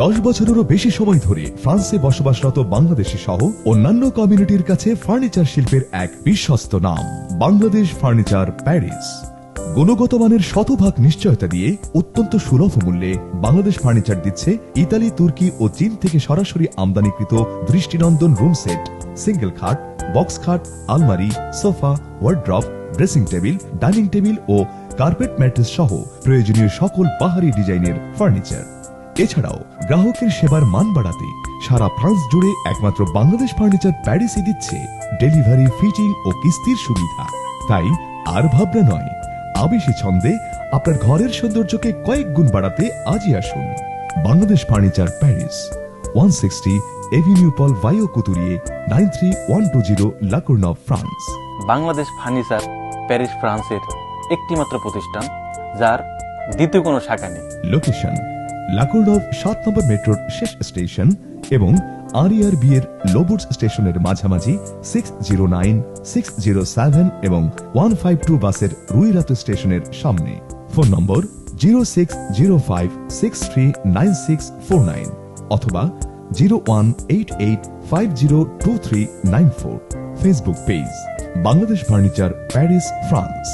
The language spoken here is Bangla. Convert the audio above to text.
10 বছরেরও বেশি সময় ধরে ফ্রান্সে বসবাসরত বাংলাদেশী সহ অন্যান্য কমিউনিটির কাছে ফার্নিচার শিল্পের এক বিশ্বস্ত নাম বাংলাদেশ ফার্নিচার প্যারিস। গুণগত মানের শতভাগ নিশ্চয়তা দিয়ে অত্যন্ত সুলভ মূল্যে বাংলাদেশ ফার্নিচার দিচ্ছে ইতালি, তুর্কি ও চীন থেকে সরাসরি আমদানিকৃত দৃষ্টিনন্দন রুম সেট, সিঙ্গেল খাট, বক্স খাট, আলমারি, sofa, wardrobe, dressing table, dining table ও কার্পেট ম্যাট্রেস সহ প্রয়োজনীয় সকল বাহারি ডিজাইনের ফার্নিচার। এছাড়াও গ্রাহকের সেবার মান বাড়াতে সারা ফ্রান্স জুড়ে একমাত্র বাংলাদেশ ফার্নিচার প্যারিসই দিচ্ছে ডেলিভারি, ফিটিং ও কিস্তির সুবিধা। তাই আর ভাবনা নয়, আবেশী ছন্দে আপনার ঘরের সৌন্দর্যকে কয়েক গুণ বাড়াতে আজই আসুন বাংলাদেশ ফার্নিচার প্যারিস, 160 এভিনিউ পল ভাইও কুতুরিয়ে, 93-120 লা কোর্নভ, ফ্রান্স। বাংলাদেশ ফার্নিচার প্যারিস ফ্রান্সের একটি মাত্র প্রতিষ্ঠান, যার দ্বিতীয় কোনো শাখা নেই। লোকেশন: লা কোর্নভ 7 নম্বর মেট্রোর শেষ স্টেশন এবং আরইআরবি এর লোবুর্স স্টেশনের মাঝামাঝি 609, 607 এবং 152 বাসের রুইরাত স্টেশনের সামনে। ফোন নম্বর 0605639649 অথবা 0188502394। Facebook page Bangladesh furniture Paris, France.